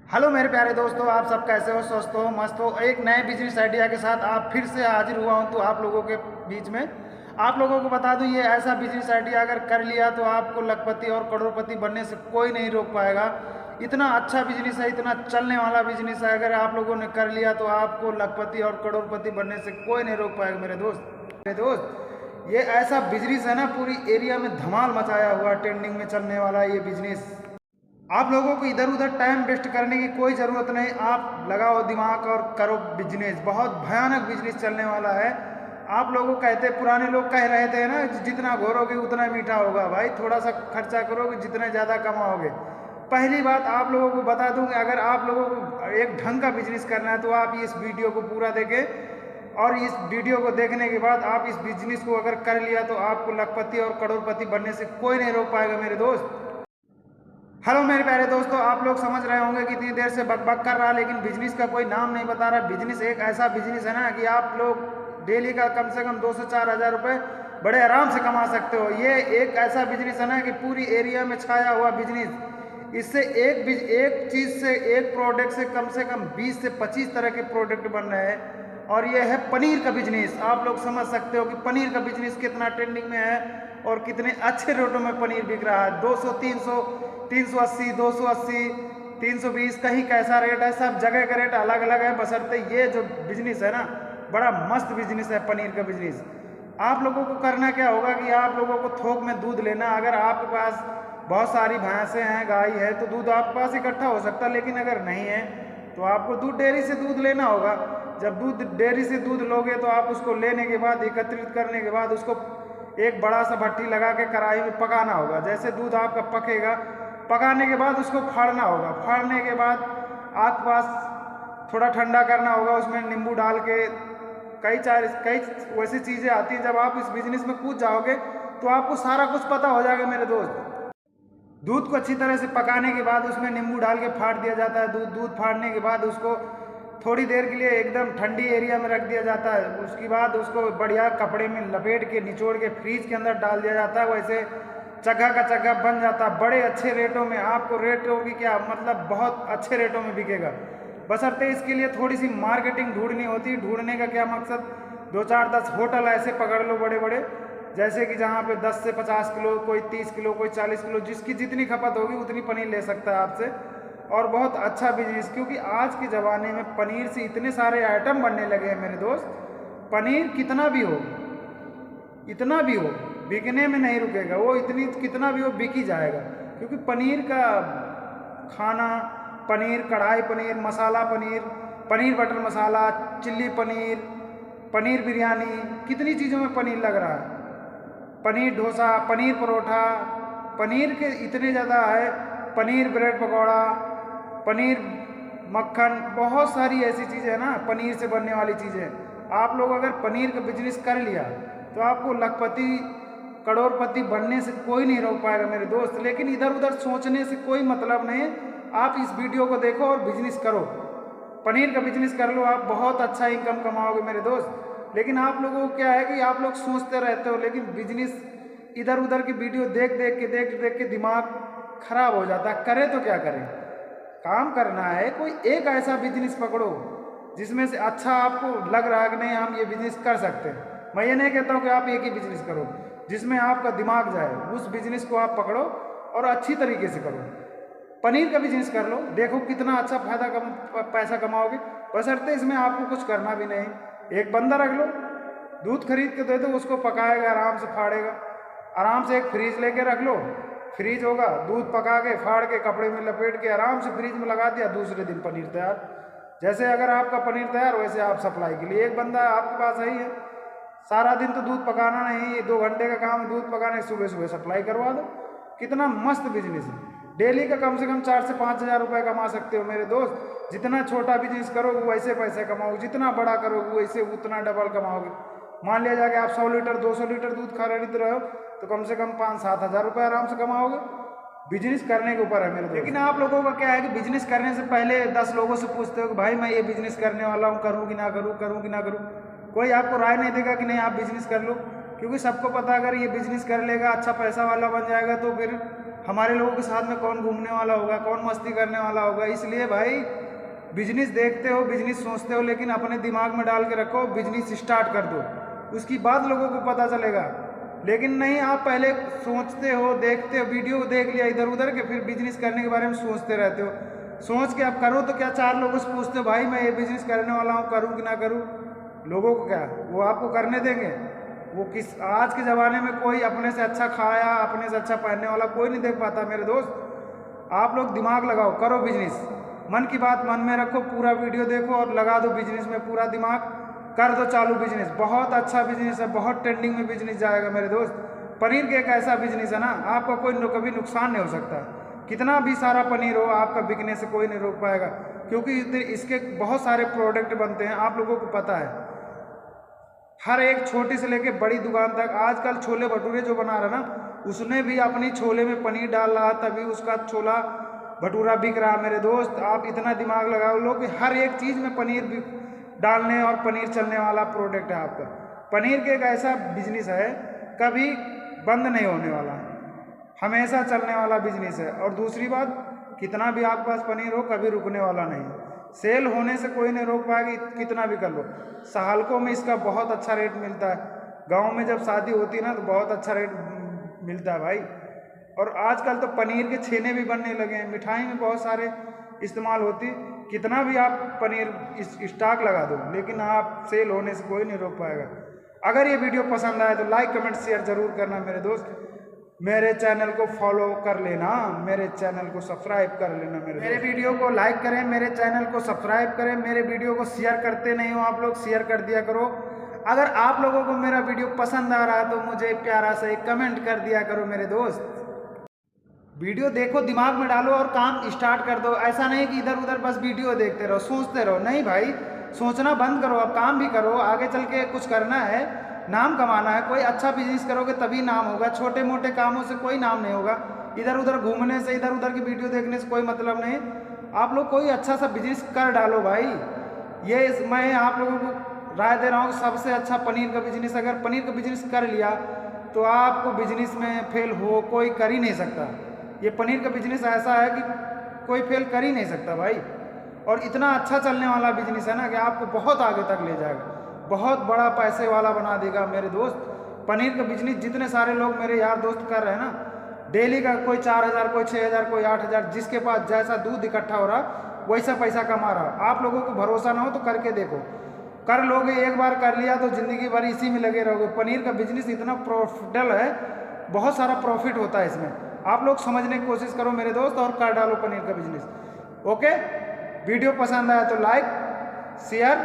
Hello मेरे प्यारे दोस्तों, आप सब कैसे हो? स्वस्थ हो, मस्त हो? एक नए बिजनेस आइडिया के साथ आप फिर से हाजिर हुआ हूं तो आप लोगों के बीच में। आप लोगों को बता दूं, ये ऐसा बिजनेस आइडिया अगर कर लिया तो आपको लखपति और करोड़पति बनने से कोई नहीं रोक पाएगा। इतना अच्छा बिजनेस है, इतना चलने वाला बिजनेस है, अगर आप लोगों ने कर लिया तो आपको लखपति और करोड़पति बनने से कोई नहीं रोक पाएगा। मेरे दोस्त ये ऐसा बिजनेस है ना, पूरी एरिया में धमाल मचाया हुआ, ट्रेंडिंग में चलने वाला ये बिजनेस। आप लोगों को इधर उधर टाइम वेस्ट करने की कोई ज़रूरत नहीं। आप लगाओ दिमाग और करो बिजनेस। बहुत भयानक बिजनेस चलने वाला है। आप लोगों कहते, पुराने लोग कह रहे थे ना, जितना घोरोगे उतना मीठा होगा। भाई थोड़ा सा खर्चा करोगे, जितना ज़्यादा कमाओगे। पहली बात आप लोगों को बता दूंगी, अगर आप लोगों को एक ढंग का बिजनेस करना है तो आप इस वीडियो को पूरा देखें, और इस वीडियो को देखने के बाद आप इस बिजनेस को अगर कर लिया तो आपको लखपति और करोड़पति बनने से कोई नहीं रोक पाएगा मेरे दोस्त। हेलो मेरे प्यारे दोस्तों, आप लोग समझ रहे होंगे कि इतनी देर से बकबक कर रहा, लेकिन बिजनेस का कोई नाम नहीं बता रहा। बिजनेस एक ऐसा बिजनेस है ना कि आप लोग डेली का कम से कम 2 से 4 हज़ार रुपये बड़े आराम से कमा सकते हो। ये एक ऐसा बिजनेस है ना कि पूरी एरिया में छाया हुआ बिजनेस। इससे एक चीज़ से, एक प्रोडक्ट से कम 20 से 25 तरह के प्रोडक्ट बन रहे हैं। और ये है पनीर का बिजनेस। आप लोग समझ सकते हो कि पनीर का बिजनेस कितना ट्रेंडिंग में है और कितने अच्छे रेटों में पनीर बिक रहा है। 200, 300, 380, 280, 320, कहीं कैसा रेट है। सब जगह का रेट अलग अलग है। बशर्ते ये जो बिजनेस है ना, बड़ा मस्त बिजनेस है पनीर का बिजनेस। आप लोगों को करना क्या होगा कि आप लोगों को थोक में दूध लेना। अगर आपके पास बहुत सारी भैंसें हैं, गाय है, तो दूध आपके पास इकट्ठा हो सकता है। लेकिन अगर नहीं है तो आपको दूध डेयरी से दूध लेना होगा। जब दूध डेयरी से दूध लोगे तो आप उसको लेने के बाद, एकत्रित करने के बाद, उसको एक बड़ा सा भट्टी लगा के कढ़ाई में पकाना होगा। जैसे दूध आपका पकेगा, पकाने के बाद उसको फाड़ना होगा। फाड़ने के बाद आपके पास थोड़ा ठंडा करना होगा, उसमें नींबू डाल के, कई वैसी चीज़ें आती हैं। जब आप इस बिजनेस में कूद जाओगे तो आपको सारा कुछ पता हो जाएगा मेरे दोस्त। दूध को अच्छी तरह से पकाने के बाद उसमें नींबू डाल के फाड़ दिया जाता है। दूध फाड़ने के बाद उसको थोड़ी देर के लिए एकदम ठंडी एरिया में रख दिया जाता है। उसके बाद उसको बढ़िया कपड़े में लपेट के, निचोड़ के फ्रीज के अंदर डाल दिया जाता है। वैसे चग्गा का चग्गा बन जाता है। बड़े अच्छे रेटों में, आपको रेटों की क्या मतलब, बहुत अच्छे रेटों में बिकेगा। बशर्ते इसके लिए थोड़ी सी मार्केटिंग ढूंढनी होती है। ढूंढने का क्या मकसद, 2, 4, 10 होटल ऐसे पकड़ लो बड़े बड़े, जैसे कि जहाँ पे 10 से 50 किलो, कोई 30 किलो, कोई 40 किलो, जिसकी जितनी खपत होगी उतनी पनीर ले सकता है आपसे। और बहुत अच्छा बिजनेस, क्योंकि आज के ज़माने में पनीर से इतने सारे आइटम बनने लगे हैं मेरे दोस्त। पनीर कितना भी हो, इतना भी हो, बिकने में नहीं रुकेगा वो। इतनी कितना भी हो, बिक ही जाएगा। क्योंकि पनीर का खाना, पनीर कढ़ाई पनीर, मसाला पनीर, पनीर बटर मसाला, चिल्ली पनीर, पनीर बिरयानी, कितनी चीज़ों में पनीर लग रहा है। पनीर डोसा, पनीर परोठा, पनीर के इतने ज़्यादा है। पनीर ब्रेड पकौड़ा, पनीर मक्खन, बहुत सारी ऐसी चीज़ें हैं ना पनीर से बनने वाली चीज़ें। आप लोग अगर पनीर का बिजनेस कर लिया तो आपको लखपति करोड़पति बनने से कोई नहीं रोक पाएगा मेरे दोस्त। लेकिन इधर उधर सोचने से कोई मतलब नहीं। आप इस वीडियो को देखो और बिजनेस करो। पनीर का बिजनेस कर लो, आप बहुत अच्छा इनकम कमाओगे मेरे दोस्त। लेकिन आप लोगों को क्या है कि आप लोग सोचते रहते हो, लेकिन बिजनेस इधर उधर की वीडियो देख देख के दिमाग खराब हो जाता है। करे तो क्या करें, काम करना है। कोई एक ऐसा बिजनेस पकड़ो जिसमें से अच्छा आपको लग रहा है कि नहीं, हम ये बिजनेस कर सकते हैं। मैं ये नहीं कहता हूँ कि आप एक ही बिजनेस करो, जिसमें आपका दिमाग जाए, उस बिजनेस को आप पकड़ो और अच्छी तरीके से करो। पनीर का बिजनेस कर लो, देखो कितना अच्छा पैसा कमाओगे। बशर्ते इसमें आपको कुछ करना भी नहीं। एक बंदा रख लो, दूध खरीद के दे दो, उसको पकाएगा, आराम से फाड़ेगा। आराम से एक फ्रीज लेके रख लो, फ्रीज होगा, दूध पका के फाड़ के कपड़े में लपेट के आराम से फ्रीज में लगा दिया, दूसरे दिन पनीर तैयार। जैसे अगर आपका पनीर तैयार, वैसे आप सप्लाई के लिए एक बंदा आपके पास ही है। सारा दिन तो दूध पकाना नहीं, 2 घंटे का काम है दूध पकाने, सुबह सुबह सप्लाई करवा दो। कितना मस्त बिजनेस है। डेली का कम से कम 4 से 5 हज़ार रुपये कमा सकते हो मेरे दोस्त। जितना छोटा बिजनेस करोगे वैसे पैसे कमाओगे, जितना बड़ा करोगे वैसे उतना डबल कमाओगे। मान लिया जाए कि आप 100 लीटर 200 लीटर दूध खरीद रहे हो तो कम से कम 5-7 हज़ार रुपये आराम से कमाओगे। बिजनेस करने के ऊपर है मेरे दोस्त। लेकिन आप लोगों का क्या है कि बिजनेस करने से पहले 10 लोगों से पूछते हो कि भाई मैं ये बिजनेस करने वाला हूँ, करूँ कि ना करूँ, करूँ कि ना करूँ। कोई आपको राय नहीं देगा कि नहीं आप बिजनेस कर लो, क्योंकि सबको पता अगर ये बिजनेस कर लेगा, अच्छा पैसा वाला बन जाएगा, तो फिर हमारे लोगों के साथ में कौन घूमने वाला होगा, कौन मस्ती करने वाला होगा। इसलिए भाई बिजनेस देखते हो, बिजनेस सोचते हो, लेकिन अपने दिमाग में डाल के रखो बिजनेस स्टार्ट कर दो, उसकी बाद लोगों को पता चलेगा। लेकिन नहीं, आप पहले सोचते हो, देखते हो, वीडियो देख लिया इधर उधर के, फिर बिजनेस करने के बारे में सोचते रहते हो। सोच के आप करो तो क्या 4 लोगों से पूछते हो भाई मैं ये बिजनेस करने वाला हूँ, करूँ कि ना करूँ? लोगों को क्या वो आपको करने देंगे? वो किस आज के ज़माने में कोई अपने से अच्छा खाया, अपने से अच्छा पहनने वाला कोई नहीं देख पाता मेरे दोस्त। आप लोग दिमाग लगाओ, करो बिजनेस, मन की बात मन में रखो, पूरा वीडियो देखो और लगा दो बिजनेस में पूरा दिमाग, कर दो चालू बिजनेस। बहुत अच्छा बिजनेस है, बहुत ट्रेंडिंग में बिजनेस जाएगा मेरे दोस्त। पनीर के एक ऐसा बिजनेस है ना, आपका कोई कभी नुकसान नहीं हो सकता। कितना भी सारा पनीर हो, आपका बिकने से कोई नहीं रोक पाएगा, क्योंकि इसके बहुत सारे प्रोडक्ट बनते हैं, आप लोगों को पता है। हर एक छोटी से लेके बड़ी दुकान तक आजकल छोले भटूरे जो बना रहा ना, उसने भी अपनी छोले में पनीर डाल रहा, तभी उसका छोला भटूरा बिक रहा। मेरे दोस्त आप इतना दिमाग लगाओ लो कि हर एक चीज़ में पनीर डालने और पनीर चलने वाला प्रोडक्ट है आपका। पनीर के एक ऐसा बिजनेस है, कभी बंद नहीं होने वाला है, हमेशा चलने वाला बिजनेस है। और दूसरी बात, कितना भी आपके पास पनीर हो कभी रुकने वाला नहीं, सेल होने से कोई नहीं रोक पाएगी, कितना भी कर लो। सहालकों में इसका बहुत अच्छा रेट मिलता है, गांव में जब शादी होती है ना तो बहुत अच्छा रेट मिलता है भाई। और आजकल तो पनीर के छेने भी बनने लगे हैं, मिठाई में बहुत सारे इस्तेमाल होती। कितना भी आप पनीर स्टॉक लगा दो, लेकिन आप सेल होने से कोई नहीं रोक पाएगा। अगर ये वीडियो पसंद आए तो लाइक कमेंट शेयर जरूर करना मेरे दोस्त। मेरे चैनल को फॉलो कर लेना, मेरे चैनल को सब्सक्राइब कर लेना मेरे वीडियो को लाइक करें, मेरे चैनल को सब्सक्राइब करें, मेरे वीडियो को शेयर करते नहीं हो आप लोग, शेयर कर दिया करो। अगर आप लोगों को मेरा वीडियो पसंद आ रहा है तो मुझे प्यारा सा एक कमेंट कर दिया करो मेरे दोस्त। वीडियो देखो, दिमाग में डालो और काम स्टार्ट कर दो। ऐसा नहीं कि इधर उधर बस वीडियो देखते रहो, सोचते रहो। नहीं भाई, सोचना बंद करो, अब काम भी करो। आगे चल के कुछ करना है, नाम कमाना है, कोई अच्छा बिजनेस करोगे तभी नाम होगा। छोटे मोटे कामों से कोई नाम नहीं होगा, इधर उधर घूमने से, इधर उधर की वीडियो देखने से कोई मतलब नहीं। आप लोग कोई अच्छा सा बिजनेस कर डालो भाई। ये मैं आप लोगों को राय दे रहा हूँ, सबसे अच्छा पनीर का बिजनेस। अगर पनीर का बिजनेस कर लिया तो आपको बिजनेस में फेल हो कोई कर ही नहीं सकता। ये पनीर का बिजनेस ऐसा है कि कोई फेल कर ही नहीं सकता भाई। और इतना अच्छा चलने वाला बिजनेस है ना कि आपको बहुत आगे तक ले जाएगा, बहुत बड़ा पैसे वाला बना देगा मेरे दोस्त। पनीर का बिजनेस जितने सारे लोग मेरे यार दोस्त कर रहे हैं ना, डेली का कोई 4000, कोई 6000, कोई 8000, जिसके पास जैसा दूध इकट्ठा हो रहा वैसा पैसा कमा रहा। आप लोगों को भरोसा ना हो तो करके देखो, कर लोगे, एक बार कर लिया तो जिंदगी भर इसी में लगे रहोगे। पनीर का बिजनेस इतना प्रॉफिटेबल है, बहुत सारा प्रॉफिट होता है इसमें। आप लोग समझने की कोशिश करो मेरे दोस्त और कर डालो पनीर का बिजनेस। ओके, वीडियो पसंद आया तो लाइक शेयर